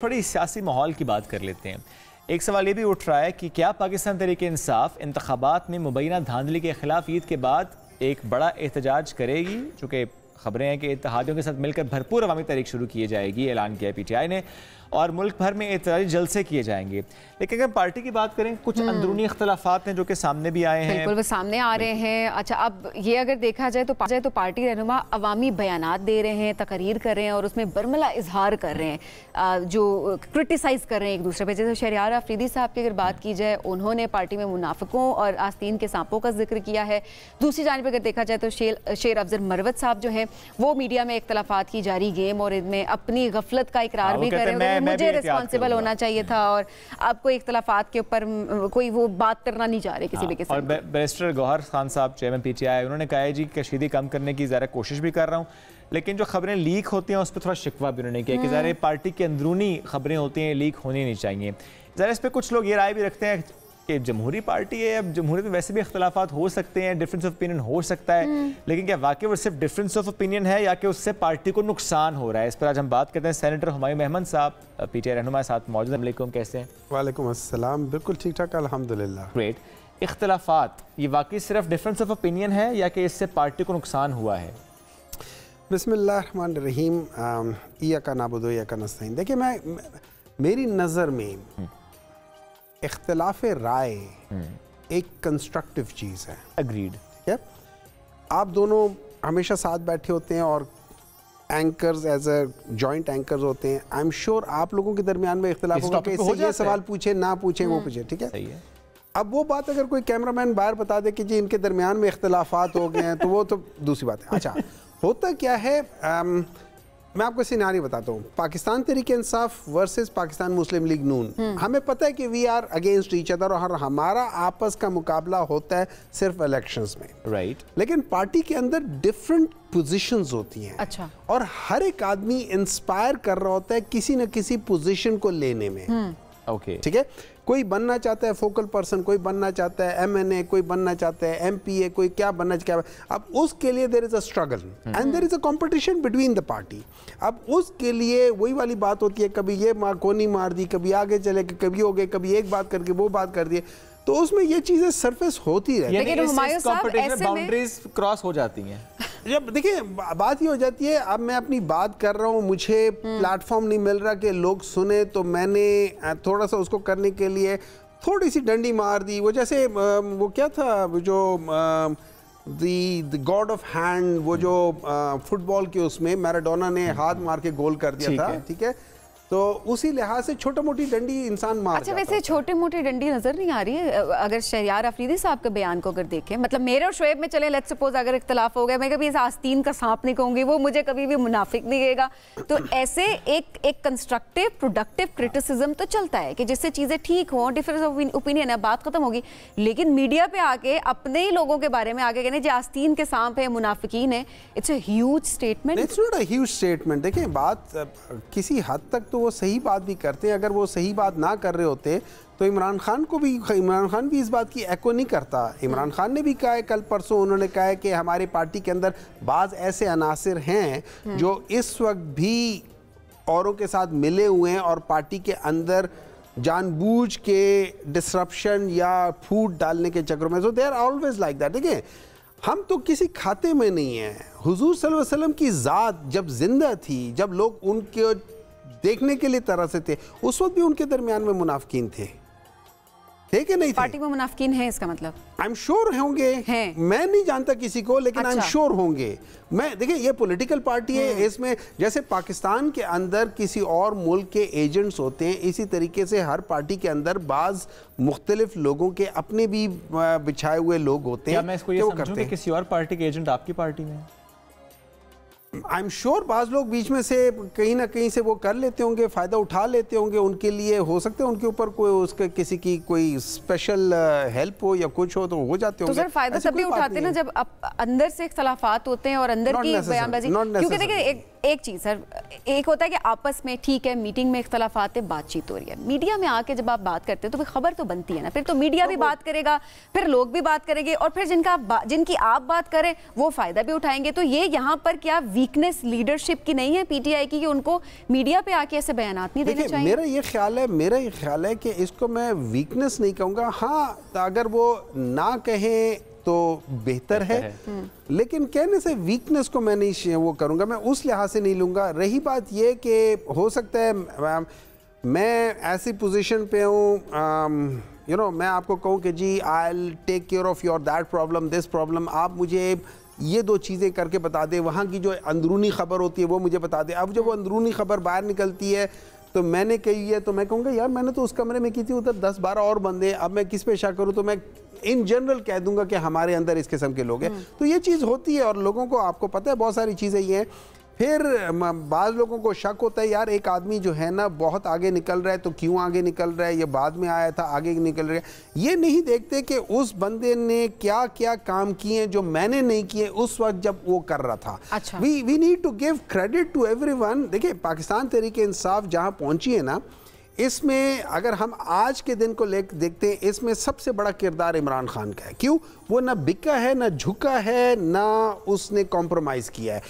थोड़ी सियासी माहौल की बात कर लेते हैं। एक सवाल ये भी उठ रहा है कि क्या पाकिस्तान तहरीक इंसाफ इंतखाबात में मुबैना धांधली के खिलाफ ईद के बाद एक बड़ा एहतजाज करेगी? चूँकि खबरें हैं कि इत्तेहादियों के साथ मिलकर भरपूर अवामी तहरीक शुरू की जाएगी, ऐलान किया PTI ने, और मुल्क भर में एहतजाजी जलसे किए जाएंगे। लेकिन अगर पार्टी की बात करें, कुछ अंदरूनी इख्तलाफात हैं जो कि सामने भी आए हैं। बिल्कुल, वो सामने आ रहे हैं। अच्छा, अब ये अगर देखा जाए तो पार्टी रहनुमा अवामी बयानात दे रहे हैं, तकरीर कर रहे हैं और उसमें बरमला इजहार कर रहे हैं, जो क्रिटिसाइज़ कर रहे हैं एक दूसरे पे। जैसे शहरियार अफरीदी साहब की अगर बात की जाए, उन्होंने पार्टी में मुनाफिकों और आस्तीन के सांपों का जिक्र किया है। दूसरी जानिब अगर देखा जाए तो शेर अफजल मरवत साहब जो हैं वो मीडिया में इख्तलाफात की जारी गेम और इनमें अपनी गफलत का इकरार भी कर रहे हैं, मुझे रिस्पॉन्सिबल होना चाहिए था और आपको इख्तलाफात के ऊपर कोई वो बात करना नहीं चाह रहे किसी भी किस्म। और बैरिस्टर गौहर खान साहब चेयरमैन PTI, उन्होंने कहा है जी कशीदी कम करने की ज़रा कोशिश भी कर रहा हूँ, लेकिन जो खबरें लीक होती हैं उस पर थोड़ा शिकवा भी उन्होंने किया कि ज़रा पार्टी की अंदरूनी खबरें होती हैं, लीक होनी नहीं चाहिए। ज़रा इस पर कुछ लोग ये राय भी रखते हैं कि जमहूरी पार्टी है, अब जमहूरियत में वैसे भी इख्तलाफात हो सकते हैं, डिफरेंस ऑफ ओपिनियन हो सकता है, लेकिन क्या वाकई वो सिर्फ डिफरेंस ऑफ ओपिनियन है या कि उससे पार्टी को नुकसान हो रहा है? इस पर आज हम बात करते हैं। सेनेटर हुमायूं अहमद साहब PTI रहनुमा साथ मौजूद हैं। वालेकुम, कैसे हैं? वालेकुम अस्सलाम, बिल्कुल ठीक ठाक अल्हम्दुलिल्लाह। ग्रेट। इख्तलाफात ये वाकई सिर्फ डिफरेंस ऑफ ओपिनियन है या कि इससे पार्टी को नुकसान हुआ है? बिस्मिल्लाहिर्रहमानिर्रहीम, इय्याका नअबुदु व इय्याका नस्तईन। देखिए, मेरी नज़र में इख्तिलाफ राय एक कंस्ट्रक्टिव चीज़ है। अग्रीड। ठीक है, आप दोनों हमेशा साथ बैठे होते हैं और anchors as a joint anchors होते हैं। आई एम श्योर आप लोगों के दरमियान में इख्तिलाफ होगा कि इससे ये सवाल पूछे ना पूछे वो पूछे। ठीक है, सही है। अब वो बात अगर कोई कैमरामैन बाहर बता दे कि जी इनके दरमियान में इख्तिलाफात हो गए हैं तो वो तो दूसरी बात है। अच्छा, होता क्या है, मैं आपको सिनारी बताता हूँ। पाकिस्तान तहरीक इंसाफ वर्सेस पाकिस्तान मुस्लिम लीग नून, हमें पता है कि we are against each other और हमारा आपस का मुकाबला होता है सिर्फ इलेक्शंस में, राइट। लेकिन पार्टी के अंदर डिफरेंट पोजीशंस होती हैं। अच्छा। और हर एक आदमी इंस्पायर कर रहा होता है किसी न किसी पोजीशन को लेने में। ओके, ठीक है, कोई बनना चाहता है फोकल पर्सन, कोई बनना चाहता है MNA, कोई बनना चाहता है MPA, कोई क्या बनना चाहता है। अब उसके लिए there is a struggle and there is a competition between the party. अब उसके लिए वही वाली बात होती है, कभी ये कोनी मार दी, कभी आगे चले के, कभी हो गए, कभी एक बात करके वो बात कर दिए, तो उसमें ये चीजें सरफेस होती रहती है। लेकिन हुमायूं साहब ऐसे बाउंड्रीज क्रॉस हो जाती हैं। जब देखिए बात ये हो जाती है, अब मैं अपनी बात कर रहा हूँ, मुझे प्लेटफॉर्म नहीं मिल रहा कि लोग सुने, तो मैंने थोड़ा सा उसको करने के लिए थोड़ी सी डंडी मार दी। वो जैसे वो क्या था, जो द गॉड ऑफ हैंड, वो जो फुटबॉल के उसमें मैराडोना ने हाथ मार के गोल कर दिया था। ठीक है, तो उसी लिहाज से छोटा मोटी डंडी इंसान मार। अच्छा, वैसे छोटे मोटे डंडी नजर नहीं आ रही है अगर शहरियार अफरीदी साहब के बयान को अगर देखें। मतलब मेरे और शोएब में चले, लेट्स सपोज अगर इख्तलाफ हो गया, मैं कभी इस आस्तीन का सांप नहीं कहूंगी, वो मुझे कभी भी मुनाफिक नहीं कहेगा। तो ऐसे एक कंस्ट्रक्टिव प्रोडक्टिव क्रिटिसिज्म तो चलता है कि जिससे चीजें ठीक हों, डिफरेंस ऑफ ओपिनियन है, बात खत्म होगी। लेकिन मीडिया पे आके अपने ही लोगों के बारे में आगे कहने जो आस्तीन के सांप है, मुनाफिकीन है, it's a huge statement. It's not a huge statement. देखिए, बात किसी हद तक तो वो सही बात भी करते हैं। अगर वो सही बात ना कर रहे होते तो इमरान खान भी इस बात की एको नहीं करता। इमरान खान ने भी कहा है, कल परसों उन्होंने कहा है कि हमारी पार्टी के अंदर बाज ऐसे अनासिर हैं जो इस वक्त भी औरों के साथ मिले हुए हैं और पार्टी के अंदर जानबूझ के डिसरप्शन या फूट डालने के चक्कर में, so they are always like that. देखिए, हम तो किसी खाते में नहीं है। हुजूर सल्लल्लाहु अलैहि वसल्लम की ज़ात जब जिंदा थी, जब लोग उनके देखने के लिए तरसते थे, उस वक्त भी उनके दरमियान में मुनाफिकीन थे कि नहीं थे? पार्टी में मुनाफिकीन है, इसका मतलब आई एम श्योर होंगे। मैं नहीं जानता किसी को, लेकिन आई एम श्योर होंगे। मैं देखिए, ये पॉलिटिकल पार्टी है, इसमें जैसे पाकिस्तान के अंदर किसी और मुल्क के एजेंट्स होते हैं, इसी तरीके से हर पार्टी के अंदर बाज मुख्तलिफ लोगों के अपने भी बिछाए हुए लोग होते हैं। मैं इसको ये समझूं कि किसी और पार्टी के एजेंट आपकी पार्टी में? आई एम श्योर बाज़ लोग बीच में से कहीं ना कहीं से वो कर लेते होंगे, फ़ायदा उठा लेते होंगे। उनके लिए हो सकते हैं उनके ऊपर कोई उसके किसी की कोई स्पेशल हेल्प हो या कुछ हो, तो हो जाते होंगे। तो सर फ़ायदा तभी उठाते हैं ना जब अंदर से इख्तलाफात होते हैं और अंदर की बयानबाजी, क्योंकि देखिए एक चीज़ सर, एक होता है कि आपस में ठीक है, मीटिंग में इख्तलाफात है, बातचीत हो रही है, मीडिया में आके जब आप बात करते हो तो फिर खबर तो बनती है ना, फिर तो मीडिया भी बात करेगा, फिर लोग भी बात करेंगे, और फिर जिनकी आप बात करें वो फ़ायदा भी उठाएंगे। तो ये यहाँ पर क्या वीकनेस लीडरशिप की नहीं है पीटीआई की कि उनको मीडिया पे आके ऐसे बयानात नहीं देने चाहिए? मेरा ये ख्याल है कि इसको मैं वीकनेस नहीं कहूँगा। हाँ, अगर वो ना कहें तो बेहतर है, लेकिन कहने से वीकनेस को मैं नहीं वो करूँगा, मैं उस लिहाज से नहीं लूँगा। रही बात ये कि हो सकता है मैं ऐसी पोजीशन पे हूँ, मैं आपको कहूँ कि जी I will take care of your that problem, this problem, आप मुझे ये 2 चीज़ें करके बता दे, वहाँ की जो अंदरूनी खबर होती है वो मुझे बता दे। अब जब वो अंदरूनी खबर बाहर निकलती है तो मैंने कही है तो मैं कहूँगा यार मैंने तो उस कमरे में की थी, उधर 10-12 और बंदे, अब मैं किस पे शक करूँ? तो मैं इन जनरल कह दूंगा कि हमारे अंदर इस किस्म के लोग हैं। तो ये चीज़ होती है, और लोगों को, आपको पता है बहुत सारी चीज़ें ये हैं। फिर बाज़ लोगों को शक होता है यार एक आदमी जो है ना बहुत आगे निकल रहा है, तो क्यों आगे निकल रहा है, ये बाद में आया था आगे निकल रहा है। ये नहीं देखते कि उस बंदे ने क्या क्या काम किए जो मैंने नहीं किए उस वक्त जब वो कर रहा था। अच्छा। We need to give credit to everyone. देखिए पाकिस्तान तहरीक इंसाफ जहाँ पहुँची है ना, इसमें अगर हम आज के दिन को देखते हैं, इसमें सबसे बड़ा किरदार इमरान खान का है। क्यों? वो ना बिका है, ना झुका है, ना उसने कॉम्प्रोमाइज़ किया है।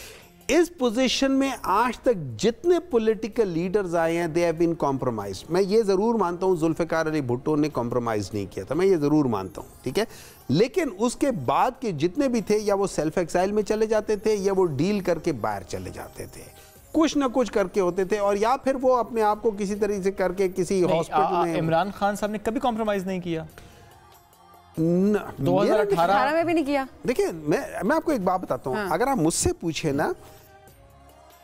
इस पोजीशन में आज तक जितने पॉलिटिकल लीडर्स आए हैं दे हैव बीन कॉम्प्रोमाइज। मैं ये ज़रूर मानता हूँ जुल्फ़िकार अली भुट्टो ने कॉम्प्रोमाइज़ नहीं किया था, मैं ये ज़रूर मानता हूँ, ठीक है। लेकिन उसके बाद के जितने भी थे, या वो सेल्फ एक्साइल में चले जाते थे, या वो डील करके बाहर चले जाते थे, कुछ ना कुछ करके होते थे, और या फिर वो अपने आप को किसी तरीके से करके किसी हॉस्पिटल में। इमरान खान साहब ने कभी कॉम्प्रोमाइज़ नहीं किया, 2018 में भी नहीं किया। देखिए मैं आपको एक बात बताता हूँ। अगर आप मुझसे पूछे ना,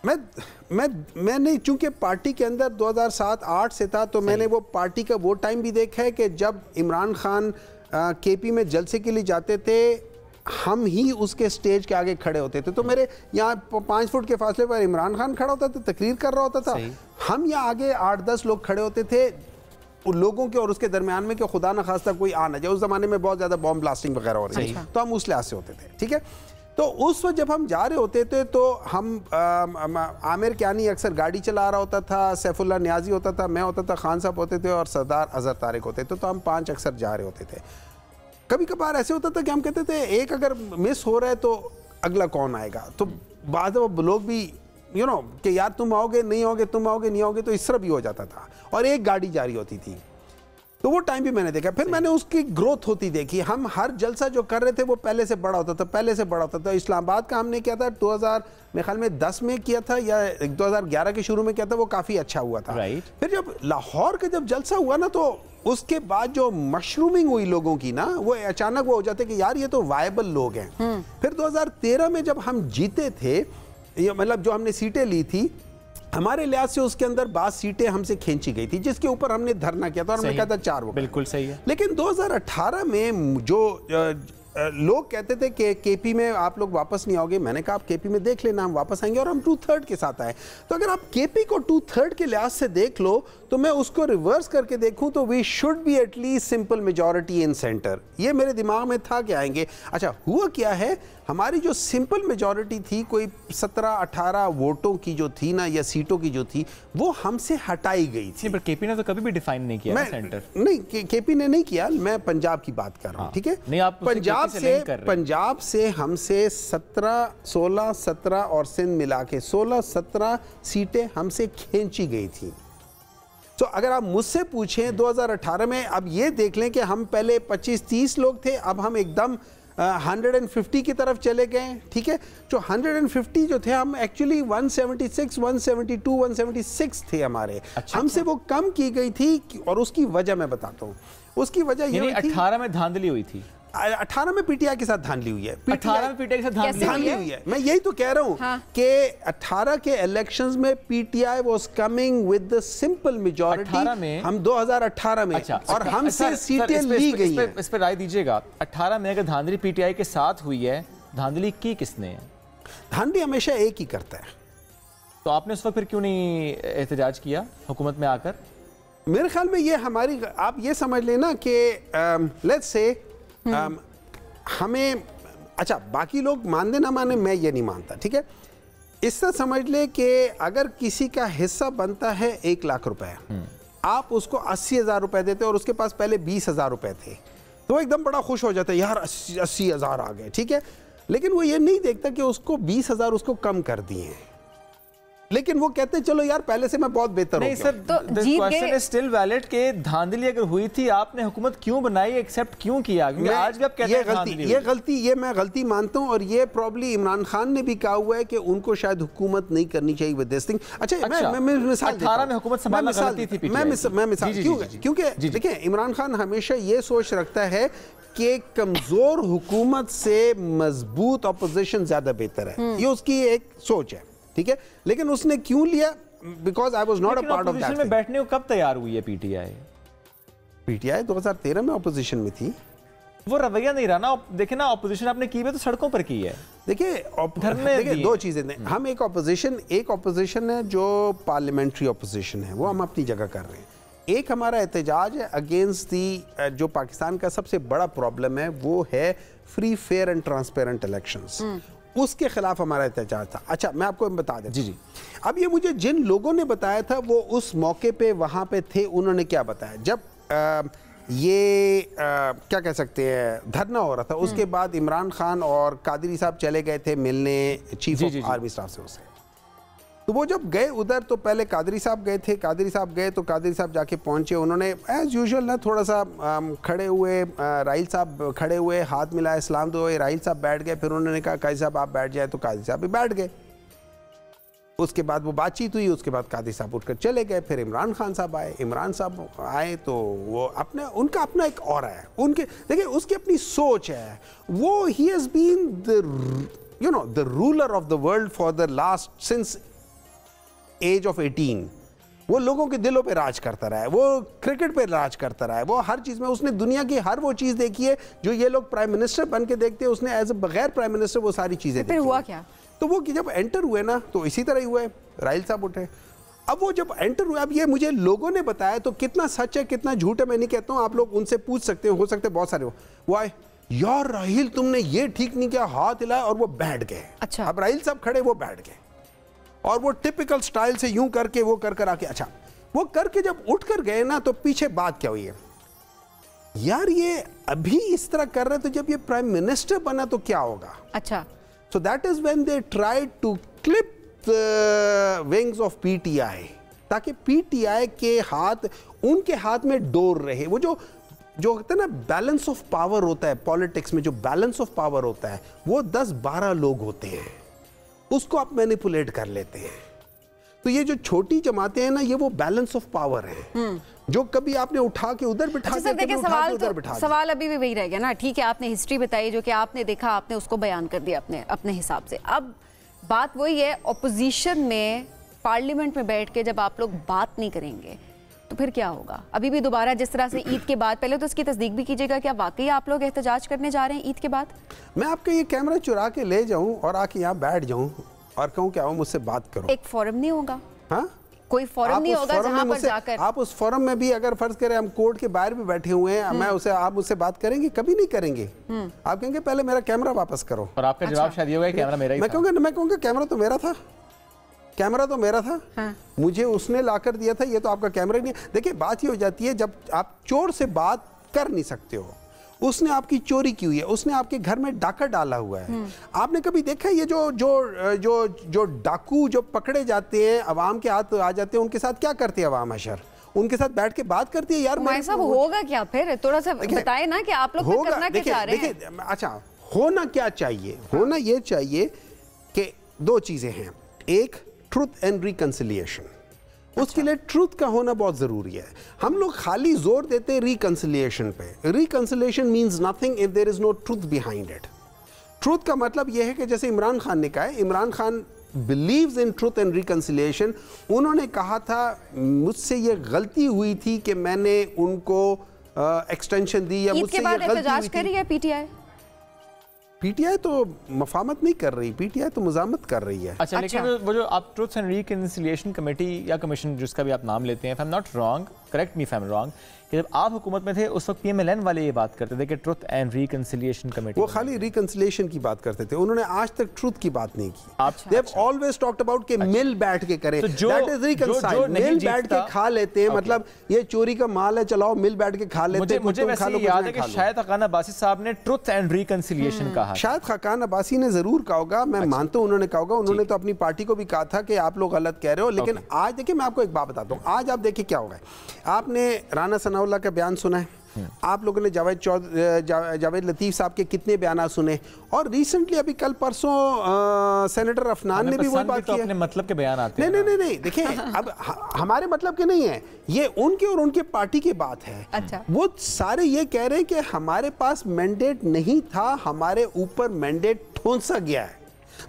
मैं नहीं, चूंकि पार्टी के अंदर 2007-8 से था, तो मैंने वो पार्टी का वो टाइम भी देखा है कि जब इमरान खान केपी में जलसे के लिए जाते थे, हम ही उसके स्टेज के आगे खड़े होते थे। तो मेरे यहाँ 5 फुट के फासले पर इमरान खान खड़ा होता था, तकरीर कर रहा होता था, हम यहाँ आगे 8-10 लोग खड़े होते थे उन लोगों के और उसके दरमियान में कि खुदा न खास्ता कोई आ ना जाए। उस ज़माने में बहुत ज़्यादा बॉम्ब ब्लास्टिंग वगैरह हो रही थी, तो हम उस लिहाज से होते थे, ठीक है। तो उस वक्त जब हम जा रहे होते थे तो हम आमिर कियानी अक्सर गाड़ी चला रहा होता था, सैफुल्लाह नियाजी होता था, मैं होता था, खान साहब होते थे, और सरदार अजहर तारिक होते थे। तो हम 5 अक्सर जा रहे होते थे। कभी कभार ऐसे होता था कि हम कहते थे एक अगर मिस हो रहा है तो अगला कौन आएगा। तो बाद लोग भी कि यार तुम आओगे नहीं आओगे, तुम आओगे नहीं आओगे, तो इस तरह भी हो जाता था, और एक गाड़ी जारी होती थी। तो वो टाइम भी मैंने देखा। फिर मैंने उसकी ग्रोथ होती देखी। हम हर जलसा जो कर रहे थे वो पहले से बड़ा होता था, पहले से बड़ा होता था। इस्लामाबाद का हमने किया था 2000 मेरे ख्याल में 10 में किया था, या 2011 के शुरू में किया था, वो काफ़ी अच्छा हुआ था। फिर जब लाहौर का जब जलसा हुआ ना, तो उसके बाद जो मशरूमिंग हुई लोगों की ना, वो अचानक वो हो जाते कि यार ये तो वायबल लोग हैं। फिर 2013 में जब हम जीते थे, मतलब जो हमने सीटें ली थी, हमारे लिहाज से उसके अंदर 12 सीटें हमसे खींची गई थी, जिसके ऊपर हमने धरना किया था, और हमने कहा था 4 वोट। बिल्कुल सही है। लेकिन 2018 में जो लोग कहते थे कि केपी में आप लोग वापस नहीं आओगे, मैंने कहा आप केपी में देख लेना, हम वापस आएंगे, और हम 2/3 के साथ आए। तो अगर आप केपी को 2/3 के लिहाज से देख लो, तो मैं उसको रिवर्स करके देखूं तो we should be at least simple majority in centre. ये मेरे दिमाग में था कि आएंगे। अच्छा, हुआ क्या है, हमारी जो सिंपल मेजॉरिटी थी, कोई 17-18 वोटों की जो थी ना, या सीटों की जो थी, वो हमसे हटाई गई थी। पर केपी ने तो कभी भी डिफाइन नहीं किया सेंटर। नहीं, केपी ने नहीं किया, मैं पंजाब की बात कर रहा हूँ, ठीक है। नहीं, आप पंजाब से हमसे 16 और सिंध मिला के 16-17 सीटें हमसे खींची गई थी। तो अगर आप मुझसे पूछें 2018 में, अब ये देख लें कि हम पहले 25-30 लोग थे, अब हम एकदम 150 की तरफ चले गए, ठीक है। जो 150 जो थे, हम एक्चुअली 176, 172, 176 थे हमारे। हमसे वो कम की गई थी, और उसकी वजह मैं बताता हूँ। उसकी वजह ये 18 में धांधली हुई थी, 18 में पीटीआई के साथ धांधली हुई है। 18 में पीटीआई के साथ धांधली हुई है। मैं यही तो कह रहा हूँ कि 18 के इलेक्शंस में PTI was coming with the simple majority. हम 2018 में, और हमसे सीटें ली गई हैं। इस पर राय दीजिएगा। 18 में अगर धांधली पीटीआई के साथ हुई है, धांधली की किसने है? धांधली हमेशा एक ही करता है। तो आपने उस वक्त फिर क्यों नहीं एहतजाज किया हुकूमत में आकर? मेरे ख्याल में ये हमारी, आप ये समझ लेना कि लेट्स से हमें, अच्छा बाकी लोग मान दे ना माने, मैं ये नहीं मानता, ठीक है। इस तरह समझ ले कि अगर किसी का हिस्सा बनता है 1 लाख रुपए, आप उसको 80,000 रुपए देते और उसके पास पहले 20,000 रुपए थे, तो एकदम बड़ा खुश हो जाता है, यार 80,000 आ गए, ठीक है। लेकिन वो ये नहीं देखता कि उसको 20,000 उसको कम कर दिए हैं, लेकिन वो कहते हैं चलो यार पहले से मैं बहुत बेहतर हो गया। सर, तो क्वेश्चन इज स्टिल वैलिड कि धांधली अगर हुई थी, आपने हुकूमत क्यों बनाई, एक्सेप्ट क्यों किया? क्योंकि आज भी आप कहते हैं ये मैं गलती मानता हूं, और ये प्रॉब्ली इमरान खान ने भी कहा हुआ है कि उनको शायद हुकूमत नहीं करनी चाहिए विद दिस थिंग। अच्छा, मैं मिसाल 18 में हुकूमत संभालना गलती थी पीटीआई। मैं मिसाल क्योंकि देखिए इमरान खान हमेशा ये सोच रखता है कि कमजोर हुकूमत से मजबूत अपोजिशन ज्यादा बेहतर है, ये उसकी एक सोच है, ठीक है। लेकिन उसने क्यों लिया? Because I was not a part of that. में बैठने को कब तैयार हुई है पीटीआई? पीटीआई 2013 में ऑपोजिशन में थी। वो रवैया नहीं रहा ना। देखिए ना, ऑपोजिशन आपने की है तो सड़कों पर की है। देखिए दो चीजें, हम एक ऑपोजिशन है जो पार्लियामेंट्री ऑपोजिशन है, वो हम अपनी जगह कर रहे हैं। एक हमारा एहतजाज है अगेंस्ट दी, जो पाकिस्तान का सबसे बड़ा प्रॉब्लम है वो है free, fair and transparent elections, उसके खिलाफ हमारा एहतजाज था। अच्छा, मैं आपको बता दें। जी। अब ये मुझे जिन लोगों ने बताया था वो उस मौके पे वहाँ पे थे, उन्होंने क्या बताया, जब क्या कह सकते हैं धरना हो रहा था, उसके बाद इमरान खान और कादरी साहब चले गए थे मिलने चीफ ऑफ आर्मी स्टाफ से उससे। तो वो जब गए उधर तो पहले कादरी साहब गए थे, कादरी साहब जाके पहुंचे, उन्होंने एज यूजुअल ना थोड़ा सा खड़े हुए, राहिल साहब खड़े हुए, हाथ मिलाया, सलाम दो, राहिल साहब बैठ गए, फिर उन्होंने कहा काजी साहब आप बैठ जाए, तो काजी साहब भी बैठ गए। उसके बाद वो बातचीत हुई, उसके बाद कादरी साहब उठकर चले गए, फिर इमरान खान साहब आए, तो वो उनका अपना एक और है, उनके देखिए उसकी अपनी सोच है, वो ही has been the ruler of the world for the last since as of 18। वो लोगों के दिलों पे राज करता रहा है, वो क्रिकेट पे राज करता रहा है, वो हर चीज में उसने दुनिया की हर वो चीज देखी है जो ये लोग प्राइम मिनिस्टर बन के देखते हैं, उसने एज ए बगैर प्राइम मिनिस्टर वो सारी चीजें देखी। फिर हुआ क्या? तो वो जब एंटर हुए ना तो इसी तरह ही हुए, राहिल साहब उठे। अब वो जब एंटर हुए, अब ये मुझे लोगों ने बताया, तो कितना सच है कितना झूठ है मैं नहीं कहता हूँ, आप लोग उनसे पूछ सकते हो सकते बहुत सारे वो आए, यार राहिल तुमने ये ठीक नहीं किया, हाथ हिलाया और वो बैठ गए। अच्छा। अब राहिल साहब खड़े, वो बैठ गए, और वो टिपिकल स्टाइल से यूं करके वो कर आके, अच्छा वो करके जब उठ कर गए ना, तो पीछे बात क्या हुई है, यार ये अभी इस तरह कर रहे, तो जब ये प्राइम मिनिस्टर बना तो क्या होगा। अच्छा, so that is when they tried to clip the wings of PTI, ताकि पीटीआई के हाथ, उनके हाथ में डोर रहे। वो जो होता है ना बैलेंस ऑफ पावर होता है पॉलिटिक्स में, जो बैलेंस ऑफ पावर होता है वो 10-12 लोग होते हैं, उसको आप मैनिपुलेट कर लेते हैं। तो ये जो छोटी जमातें हैं ना, ये वो बैलेंस ऑफ पावर है जो कभी आपने उठा के उधर बिठा दिया, कभी उठा के उधर बिठा दिया। सवाल अभी भी वही रह गया ना, ठीक है आपने हिस्ट्री बताई, जो कि आपने देखा, आपने उसको बयान कर दिया अपने हिसाब से। अब बात वही है, ऑपोजिशन में पार्लियामेंट में बैठ के जब आप लोग बात नहीं करेंगे तो फिर क्या होगा? अभी भी दोबारा जिस तरह से ईद के बाद, पहले तो इसकी तस्दीक भी कीजिएगा, क्या वाकई आप लोग एहतजाज करने जा रहे हैं ईद के बाद? मैं आपका ये कैमरा चुरा के ले जाऊं और आके यहाँ बैठ जाऊं और कहूं कि आओ मुझसे बात करो, एक फोरम नहीं होगा? हाँ, कोई फोरम नहीं होगा जहां पर जाकर आप उस फोरम में भी, अगर फर्ज करें हम कोर्ट के बाहर भी बैठे हुए हैं, आप मुझसे बात करेंगे? कभी नहीं करेंगे। आप कहेंगे पहले मेरा कैमरा वापस करो, और आपका जवाब शायद ये होगा कैमरा मेरा ही था। मैं कहूँगा कैमरा तो मेरा था, हाँ। मुझे उसने लाकर दिया था, ये तो आपका कैमरा ही नहीं है। देखिए बात ये हो जाती है, जब आप चोर से बात कर नहीं सकते हो, उसने आपकी चोरी की हुई है, उसने आपके घर में डाका डाला हुआ है। आपने कभी देखा ये जो डाकू जो पकड़े जाते हैं, अवाम के हाथ आ जाते हैं, उनके साथ क्या करते हैं अवाम अशर? उनके साथ बैठ के बात करती है, यार भाई साहब होगा क्या? फिर थोड़ा सा बताएं ना कि आप लोग करना क्या चाह रहे हैं। अच्छा, होना क्या चाहिए? होना ये चाहिए कि दो चीजें हैं, एक ट्रुथ एंड रिकंसिलिएशन। उसके लिए ट्रूथ का होना बहुत जरूरी है। हम लोग खाली जोर देते हैं रिकंसिलिएशन पे। Reconciliation means nothing if there is no truth behind it. Truth का मतलब यह है कि जैसे इमरान खान ने कहा है, Imran Khan believes in truth and reconciliation. उन्होंने कहा था मुझसे ये गलती हुई थी कि मैंने उनको एक्सटेंशन दी, या मुझसे ये गलती हुई थी। पीटीआई पीटीआई तो मफामत नहीं कर रही, पीटीआई तो मुजामत कर रही है। अच्छा, लेकिन वो जो आप ट्रूथ एंड रिकंसिलिएशन कमेटी या कमीशन जिसका भी आप नाम लेते हैं, if I am not wrong, correct me if I am wrong, कि जब आप हुकूमत में थे उस वक्त PMLN वाले ये बात करते थे कि ट्रुथ एंड रिकंसिलिएशन कमेटी, वो खाली रिकंसिलिएशन की बात करते थे, उन्होंने आज तक ट्रुथ की बात नहीं की। They have always talked about कि मिल बैठ के करें, दैट इज रिकंसाइल। मिल बैठ के खा लेते हैं, मतलब ये चोरी का माल है, चलाओ मिल बैठ के खा लेते हैं। मुझे वैसे याद है कि शायद खाकान अब्बासी साहब ने ट्रुथ एंड रिकंसिलिएशन कहा, शायद खाकान अब्बासी ने जरूर कहा होगा, मैं मानता हूं उन्होंने कहा होगा। उन्होंने तो अपनी पार्टी को भी कहा था कि आप लोग गलत कह रहे हो, लेकिन आज देखिए मैं आपको एक बात बताता हूं, आज आप देखिए क्या होगा। आपने राना सनाउल्लाह का बयान सुना है, आप लोगों ने जावेद लतीफ साहब के कितने बयान सुने, और रिसेंटली अभी कल परसों सेनेटर अफनान ने भी वही बात की है। अपने मतलब के बयान आते हैं। नहीं देखिए, अब हमारे मतलब के नहीं है, ये उनके और उनके पार्टी की बात है। अच्छा। वो सारे ये कह रहे हैं कि हमारे पास मैंडेट नहीं था, हमारे ऊपर मैंडेट ठोंसा गया है।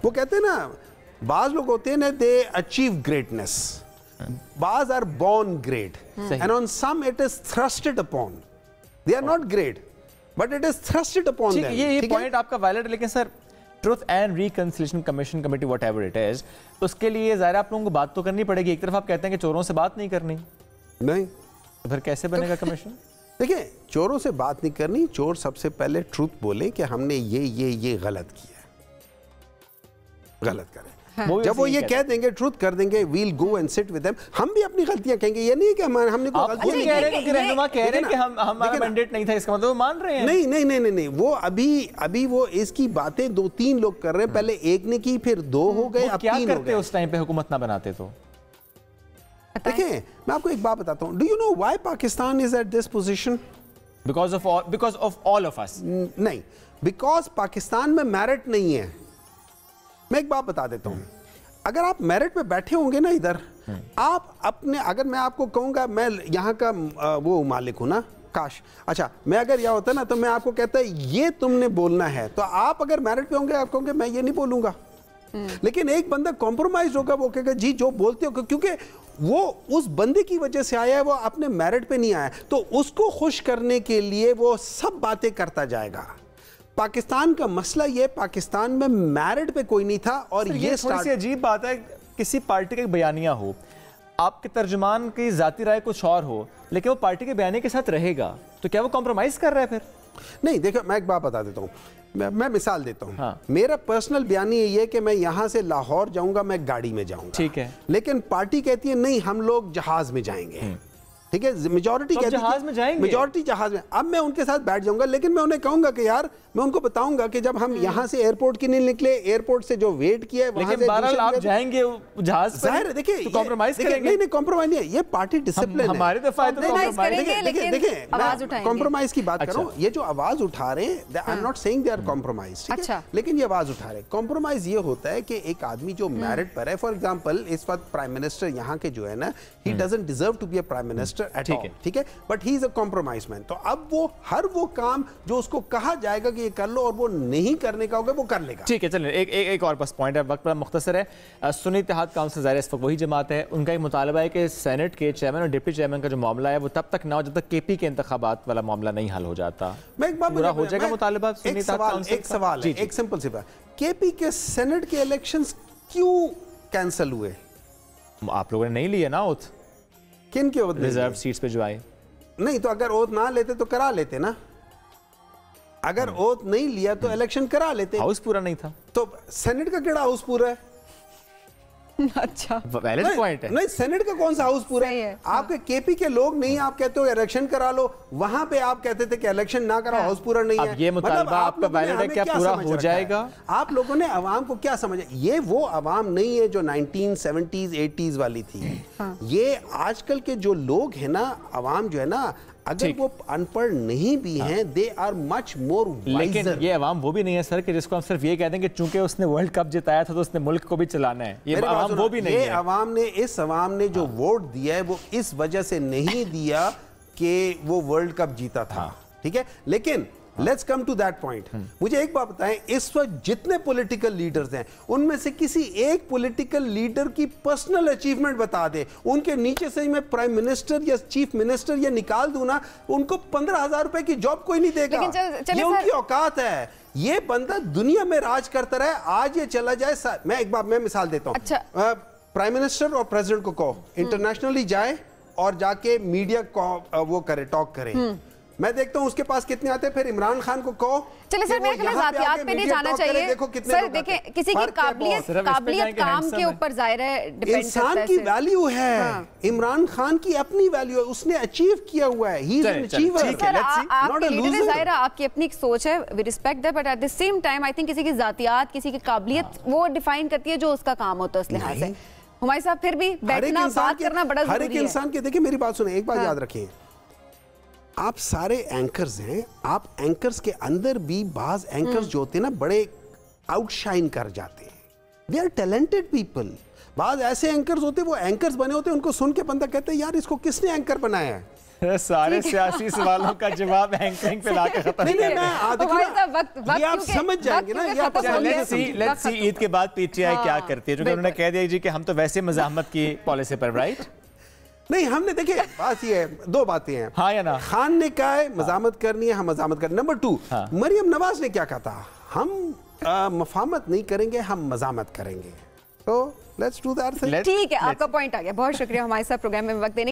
वो कहते हैं ना, बाज लोग होते हैं ना, दे अचीव ग्रेटनेस, बाज are born great, and on some it is thrusted upon. They are not great, but it is thrusted upon them. ये पॉइंट आपका वैलिड है, लेकिन sir truth and reconciliation commission committee what ever it is, उसके लिए ज़ाहिर आप लोगों को बात तो करनी पड़ेगी। एक तरफ आप कहते हैं कि चोरों से बात नहीं करनी, नहीं तो फिर कैसे बनेगा कमीशन? देखिए, चोरों से बात नहीं करनी, चोर सबसे पहले ट्रुथ बोले कि हमने ये गलत किया, गलत करें। जब वो ये कह देंगे, ट्रुथ कर देंगे, we'll go and sit with them. हम भी अपनी गलतियां कहेंगे, ये नहीं है कि हमने कोई गलती नहीं की। रहनुमा कह रहे हैं कि हमारा मैंडेट नहीं था, इसका मतलब वो मान रहे हैं। नहीं, वो अभी वो इसकी बातें 2-3 लोग कर रहे हैं, पहले एक ने की, फिर 2 हो गए, अब 3 हो गए। क्या करते उस टाइम पे हुकूमत ना बनाते तो? देखिए, मैं आपको एक बात बताता हूं, do you know why Pakistan is at this position? Because of all of us? नहीं, बिकॉज पाकिस्तान में मेरिट नहीं है। मैं एक बात बता देता हूं, अगर आप मेरिट पे बैठे होंगे ना इधर, आप अपने, अगर मैं आपको कहूंगा मैं यहाँ का वो मालिक हूं ना, काश, अच्छा मैं अगर यह होता ना तो मैं आपको कहता ये तुमने बोलना है, तो आप अगर मेरिट पे होंगे आप कहोगे मैं ये नहीं बोलूंगा। लेकिन एक बंदा कॉम्प्रोमाइज होगा, वो कहेगा जी जो बोलते हो, क्योंकि वो उस बंदे की वजह से आया है, वो अपने मेरिट पे नहीं आया, तो उसको खुश करने के लिए वो सब बातें करता जाएगा। पाकिस्तान का मसला ये, पाकिस्तान में मेरिट पे कोई नहीं था, और ये थोड़ी सी अजीब बात है, किसी पार्टी का बयानिया हो, आपके तर्जुमान की जाती राय कुछ और हो, लेकिन वो पार्टी के बयाने के साथ रहेगा, तो क्या वो कॉम्प्रोमाइज कर रहा है फिर? नहीं, देखो मैं एक बात बता देता हूँ, मैं मिसाल देता हूँ। हाँ। मेरा पर्सनल बयानी ये है कि मैं यहाँ से लाहौर जाऊंगा, मैं गाड़ी में जाऊंगा, ठीक है, लेकिन पार्टी कहती है नहीं हम लोग जहाज में जाएंगे, ठीक है, मेजॉरिटी कहती है जहाज में जाएंगे, मेजॉरिटी जहाज में। अब मैं उनके साथ बैठ जाऊंगा, लेकिन मैं उन्हें कहूंगा कि यार, मैं उनको बताऊंगा कि जब हम यहाँ से एयरपोर्ट के लिए निकले, एयरपोर्ट से जो वेट किया है वहां से बहरहाल आप जाएंगे जहाज पर, जाहिर है, देखिए तो कॉम्प्रोमाइज करेंगे? नहीं कॉम्प्रोमाइज नहीं है, ये पार्टी डिसिप्लिन है। हमारे दफा तो देखिए मैं कॉम्प्रोमाइज की बात कर रहा हूँ, ये जो आवाज उठा रहे हैं, I am not saying they are compromise, ठीक है, लेकिन ये आवाज उठा रहे हैं। कॉम्प्रोमाइज ये होता है कि एक आदमी जो मेरिट पर है, फॉर एग्जाम्पल इस वक्त प्राइम मिनिस्टर यहाँ के जो है ना, he doesn't deserve to be a prime minister at all, ठीक है, but he is a compromise man. तो अब वो हर वो काम जो उसको कहा जाएगा कि ये कर लो और वो नहीं करने का होगा, वो कर लेगा। ठीक है, चलिए एक और बस पॉइंट है, वक्त बड़ा मुख्तसर है। सुन्नी इत्तेहाद काउंसिल ज़ाहिर इस वक्त वही जमात है, उनका एक मुतालबा है कि सेनेट के चेयरमैन और डिप्टी चेयरमैन का जो मामला है वो तब तक ना हो जब तक केपी के इंतखाबात वाला मामला नहीं हल हो जाता। मैं एक बात पूरा हो जाएगा मुतालबा? एक सवाल है, एक सिंपल सी बात, केपी के सेनेट के इलेक्शंस क्यों कैंसिल हुए? आप लोगों ने नहीं लिया ना ओथ? किन के ओथ? रिजर्व सीट्स पे जो आए। नहीं तो अगर ओथ ना लेते तो करा लेते ना, अगर ओथ नहीं लिया तो इलेक्शन करा लेते। हाउस पूरा नहीं था तो सेनेट का केड़ा हाउस पूरा है? अच्छा, वैलिड पॉइंट है। नहीं, सेनेट का कौन सा हाउस पूरा है? आपके केपी के लोग नहीं, आप कहते हो इलेक्शन करा लो, वहां पे आप कहते थे कि इलेक्शन ना करा, हाउस पूरा नहीं है। अब ये मुतालबा आपका वैलिड है, क्या पूरा हो जाएगा? आप लोगों ने अवाम को क्या समझा? ये वो अवाम नहीं है जो 1970s 80s वाली थी। ये आजकल के जो लोग हैं ना, अवाम जो है ना, अगर वो अनपढ़ नहीं भी हैं, they are much more wiser. लेकिन ये अवाम वो भी नहीं है सर कि जिसको हम सिर्फ ये कह दें कि चूंकि उसने वर्ल्ड कप जिताया था तो उसने मुल्क को भी चलाना है। ये अवाम वो भी नहीं है। अवाम ने, इस अवाम ने जो वोट दिया है वो इस वजह से नहीं दिया कि वो वर्ल्ड कप जीता था, ठीक है, लेकिन let's come to that point. मुझे एक बात बताएं, इस वक्त जितने पॉलिटिकल लीडर्स हैं उनमें से किसी एक पॉलिटिकल लीडर की पर्सनल अचीवमेंट बता दे, उनके नीचे से मैं प्राइम मिनिस्टर या चीफ मिनिस्टर या निकाल दूं ना, उनको 15,000 रुपए की जॉब कोई नहीं देगा। ये उनकी औकात है। ये बंदा दुनिया में राज करता रहे, आज ये चला जाए। मैं एक बार मैं मिसाल देता हूँ। अच्छा, प्राइम मिनिस्टर और प्रेसिडेंट को कहो इंटरनेशनली जाए, और जाके मीडिया को वो करे, टॉक करे। मैं देखता हूँ उसके पास कितने आते हैं, फिर इमरान खान को कहो। चलिए सर, मेरे ख्याल जातियात पे नहीं जाना चाहिए। देखो कितने सर देखें, किसी की काबिलियत काम के ऊपर जाहिर है डिपेंड करता है। इंसान की वैल्यू है, इमरान खान की अपनी वैल्यू है, उसने अचीव किया हुआ है, he is an achiever, not a loser. जाहिर है आपकी अपनी एक सोच है, we respect that, but at the same time I think किसी की जातियात, किसी की काबिलियत वो डिफाइन करती है जो उसका काम होता है उस लिहाज से। हुमायूं साहब फिर भी बैठना, बात करना बड़ा जरूरी है। हर एक इंसान के, देखिए मेरी बात सुने, एक बात याद रखें, आप सारे एंकर्स हैं, आप एंकर्स के अंदर भी बाज एंकर्स जो होते हैं ना बड़े आउटशाइन कर जाते हैं, दे आर टैलेंटेड पीपल। बाज ऐसे एंकर्स होते हैं, वो एंकर्स बने होते हैं, उनको सुन के बंदा कहते हैं यार इसको किसने एंकर बनाया है। सारे सियासी सवालों का जवाब एंकरिंग पे लाकर खत्म। नहीं मैं ये आप समझ जाएंगे ना, ये आप लेट्स सी ईद के बाद पीटीआई क्या करती है, जो उन्होंने कह दिया जी कि हम तो वैसे मज़ाहमत की पॉलिसी पर, राइट? नहीं, हमने देखिए बात ये है, दो बातें हैं, हाँ या ना। खान ने कहा है मज़ामत करनी है, हम मज़ामत करें। नंबर 2, मरियम नवाज ने क्या कहा था, हम मफामत नहीं करेंगे, हम मज़ामत करेंगे। तो लेट्स डू दैट। ठीक है, आपका पॉइंट आ गया, बहुत शुक्रिया हमारे साथ प्रोग्राम में वक्त देने